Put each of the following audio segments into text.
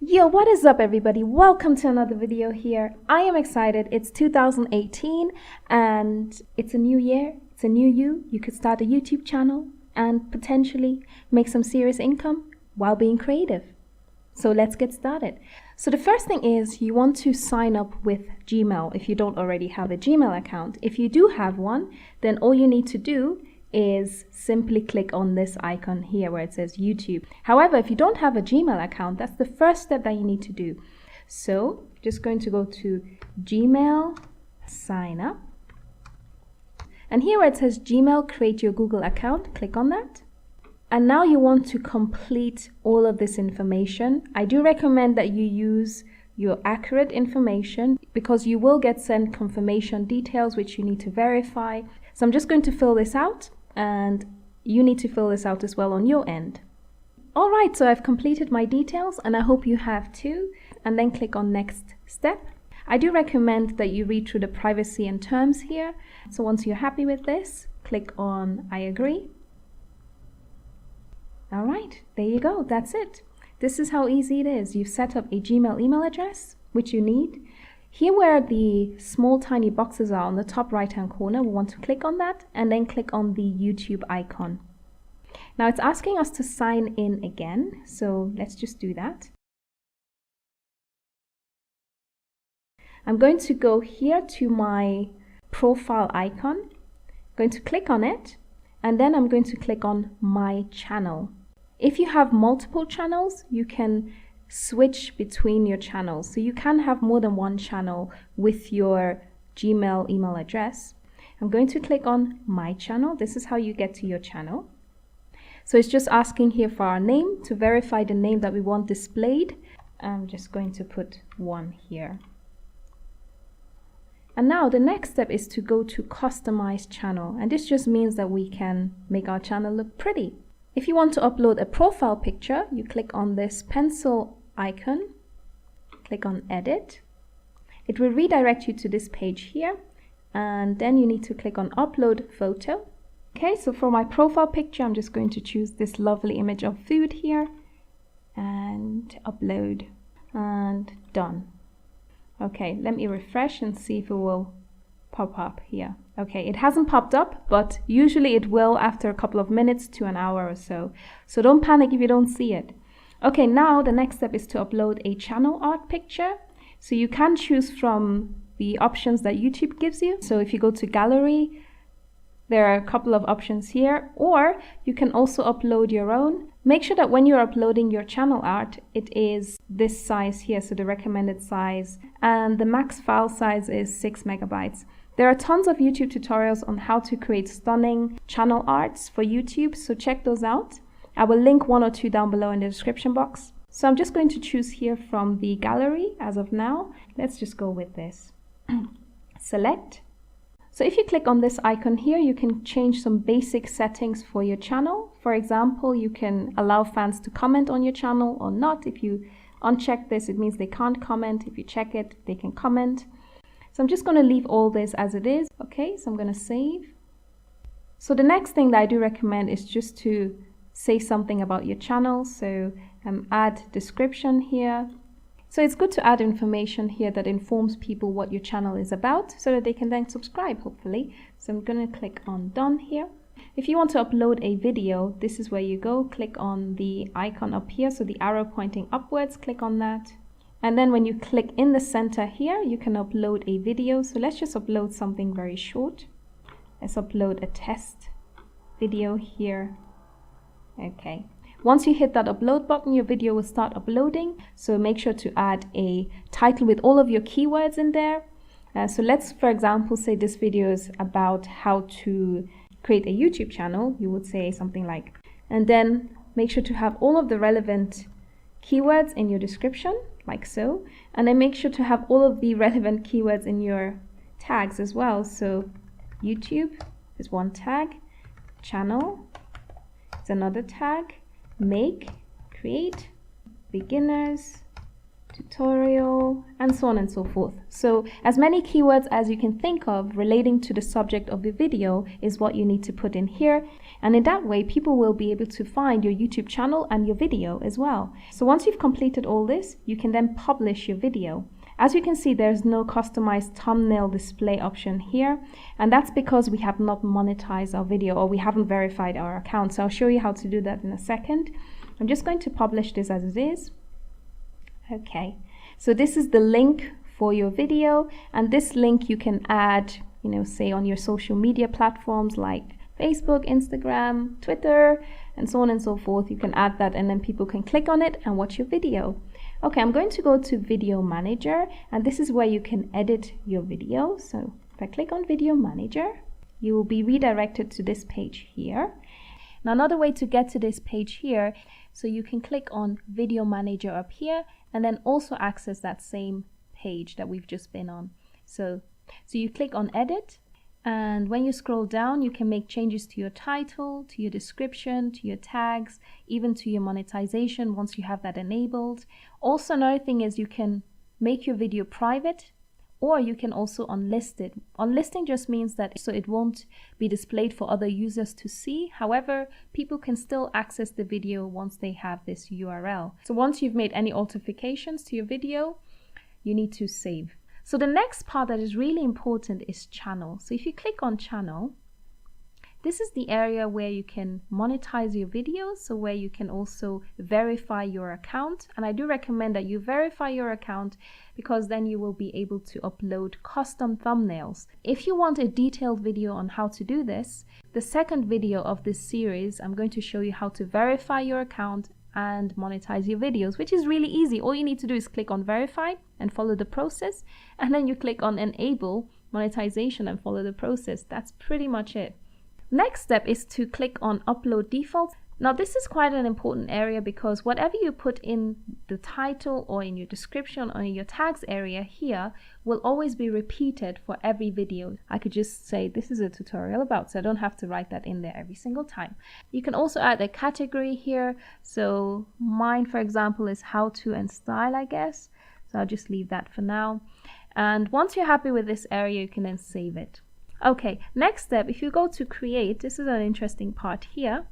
Yo, what is up everybody? Welcome to another video here. I am excited. It's 2018 and it's a new year. It's a new you. You could start a YouTube channel and potentially make some serious income while being creative. So let's get started. So the first thing is you want to sign up with Gmail if you don't already have a Gmail account. If you do have one, then all you need to do is simply click on this icon here where it says YouTube. However, if you don't have a Gmail account, that's the first step that you need to do. So just going to go to Gmail, sign up. And here where it says Gmail, create your Google account, click on that. And now you want to complete all of this information. I do recommend that you use your accurate information because you will get sent confirmation details which you need to verify. So I'm just going to fill this out and you need to fill this out as well on your end. Alright, so I've completed my details and I hope you have too. And then click on next step. I do recommend that you read through the privacy and terms here. So once you're happy with this, click on I agree. Alright, there you go, that's it. This is how easy it is. You've set up a Gmail email address, which you need. Here where the small tiny boxes are on the top right hand corner, we want to click on that and then click on the YouTube icon. Now it's asking us to sign in again, so let's just do that. I'm going to go here to my profile icon, I'm going to click on it, and then I'm going to click on my channel. If you have multiple channels, you can switch between your channels. So you can have more than one channel with your Gmail email address. I'm going to click on my channel. This is how you get to your channel. So it's just asking here for our name to verify the name that we want displayed. I'm just going to put one here. And now the next step is to go to customize channel. And this just means that we can make our channel look pretty. If you want to upload a profile picture, you click on this pencil icon, click on edit. It will redirect you to this page here, and then you need to click on upload photo. Okay, so for my profile picture, I'm just going to choose this lovely image of food here and upload and done. Okay, let me refresh and see if it will pop up here. Okay, it hasn't popped up, but usually it will after a couple of minutes to an hour or so. So don't panic if you don't see it. Okay, now the next step is to upload a channel art picture. So you can choose from the options that YouTube gives you. So if you go to gallery, there are a couple of options here, or you can also upload your own. Make sure that when you're uploading your channel art, it is this size here, so the recommended size, and the max file size is 6 megabytes. There are tons of YouTube tutorials on how to create stunning channel arts for YouTube, so check those out. I will link one or two down below in the description box. So I'm just going to choose here from the gallery as of now. Let's just go with this. Select. So if you click on this icon here, you can change some basic settings for your channel. For example, you can allow fans to comment on your channel or not. If you uncheck this, it means they can't comment. If you check it, they can comment. So I'm just going to leave all this as it is. Okay, so I'm going to save. So the next thing that I do recommend is just to say something about your channel. So add description here. So it's good to add information here that informs people what your channel is about so that they can then subscribe, hopefully. So I'm going to click on done here. If you want to upload a video, this is where you go. Click on the icon up here, so the arrow pointing upwards, click on that. And then when you click in the center here, you can upload a video. So let's just upload something very short. Let's upload a test video here. Okay. Once you hit that upload button, your video will start uploading. So make sure to add a title with all of your keywords in there. So let's, for example, say this video is about how to create a YouTube channel. You would say something like, and then make sure to have all of the relevant keywords in your description, like so. And then make sure to have all of the relevant keywords in your tags as well. So YouTube is one tag, channel is another tag, make, create, beginners, tutorial, and so on and so forth. So as many keywords as you can think of relating to the subject of the video is what you need to put in here. And in that way, people will be able to find your YouTube channel and your video as well. So once you've completed all this, you can then publish your video. As you can see, there's no customized thumbnail display option here, and that's because we have not monetized our video, or we haven't verified our account. So I'll show you how to do that in a second. I'm just going to publish this as it is. Okay, so this is the link for your video, and this link you can add, say on your social media platforms like Facebook, Instagram, Twitter, and so on and so forth. You can add that, and then people can click on it and watch your video. Okay, I'm going to go to Video Manager, and this is where you can edit your video. So if I click on Video Manager, you will be redirected to this page here. Now, another way to get to this page here, so you can click on Video Manager up here, and then also access that same page that we've just been on. So you click on Edit, and when you scroll down, you can make changes to your title, to your description, to your tags, even to your monetization once you have that enabled. Also, another thing is you can make your video private, or you can also unlist it. Unlisting just means that so it won't be displayed for other users to see. However, people can still access the video once they have this URL. So once you've made any alterations to your video, you need to save. So the next part that is really important is channel. So if you click on channel, this is the area where you can monetize your videos, so where you can also verify your account. And I do recommend that you verify your account, because then you will be able to upload custom thumbnails. If you want a detailed video on how to do this, the second video of this series, I'm going to show you how to verify your account and monetize your videos, which is really easy. All you need to do is click on verify and follow the process, and then you click on enable monetization and follow the process. That's pretty much it. Next step is to click on upload defaults. Now this is quite an important area, because whatever you put in the title or in your description or in your tags area here will always be repeated for every video. I could just say this is a tutorial about, so I don't have to write that in there every single time. You can also add a category here. So mine, for example, is how to and style, I guess. So I'll just leave that for now. And once you're happy with this area, you can then save it. Okay, next step, if you go to create, this is an interesting part here.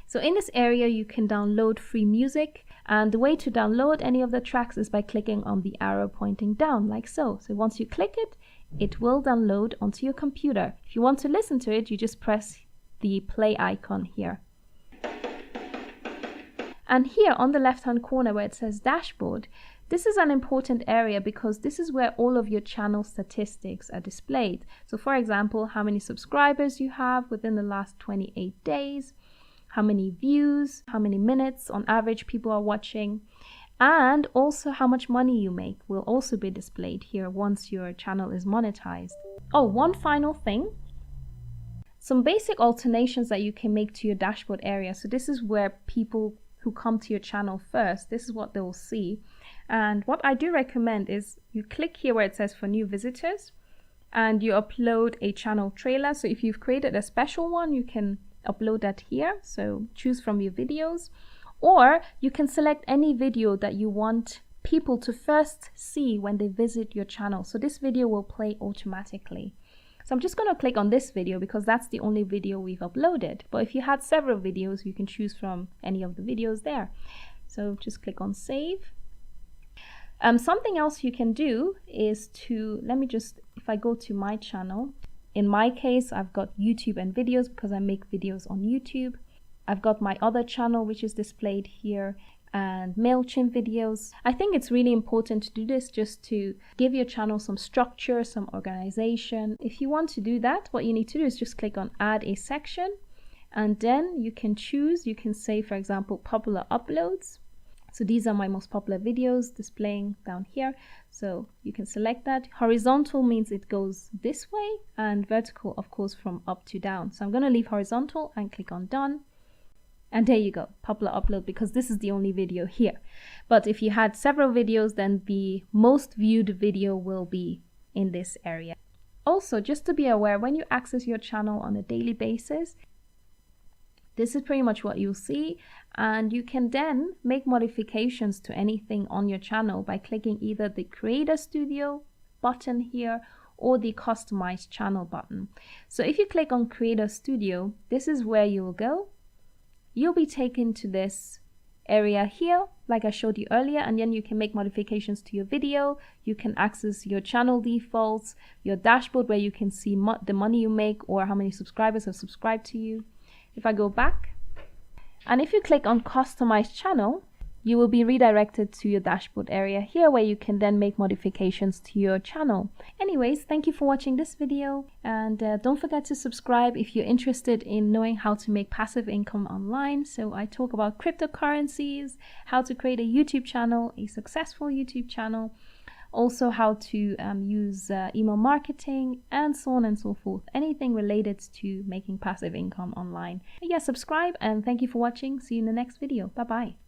So in this area, you can download free music, and the way to download any of the tracks is by clicking on the arrow pointing down, like so. So once you click it, it will download onto your computer. If you want to listen to it, you just press the play icon here. And here on the left-hand corner where it says dashboard, this is an important area, because this is where all of your channel statistics are displayed. So for example, how many subscribers you have within the last 28 days, how many views, how many minutes on average people are watching, and also how much money you make will also be displayed here once your channel is monetized. Oh, one final thing. Some basic alternations that you can make to your dashboard area. So this is where people who come to your channel first, this is what they will see. And what I do recommend is you click here where it says for new visitors, and you upload a channel trailer. So if you've created a special one, you can upload that here. So choose from your videos, or you can select any video that you want people to first see when they visit your channel. So this video will play automatically. So I'm just going to click on this video because that's the only video we've uploaded. But if you had several videos, you can choose from any of the videos there. So just click on save. Something else you can do is to, if I go to my channel, in my case, I've got YouTube and videos because I make videos on YouTube. I've got my other channel, which is displayed here, and MailChimp videos. I think it's really important to do this just to give your channel some structure, some organization. If you want to do that, what you need to do is just click on add a section, and then you can choose, you can say, for example, popular uploads. So these are my most popular videos displaying down here. So you can select that. Horizontal means it goes this way, and vertical, of course, from up to down. So I'm going to leave horizontal and click on done. And there you go, popular upload, because this is the only video here. But if you had several videos, then the most viewed video will be in this area. Also, just to be aware, when you access your channel on a daily basis, This is pretty much what you'll see, and you can then make modifications to anything on your channel by clicking either the Creator Studio button here or the Customize Channel button. So if you click on Creator Studio, this is where you will go. You'll be taken to this area here, like I showed you earlier, and then you can make modifications to your video. You can access your channel defaults, your dashboard where you can see the money you make or how many subscribers have subscribed to you. If I go back, and if you click on Customize Channel, you will be redirected to your dashboard area here where you can then make modifications to your channel. Anyways, thank you for watching this video, and don't forget to subscribe if you're interested in knowing how to make passive income online. So I talk about cryptocurrencies, how to create a YouTube channel, a successful YouTube channel, also how to use email marketing, and so on and so forth. Anything related to making passive income online. But yeah, subscribe, and thank you for watching. See you in the next video. Bye bye.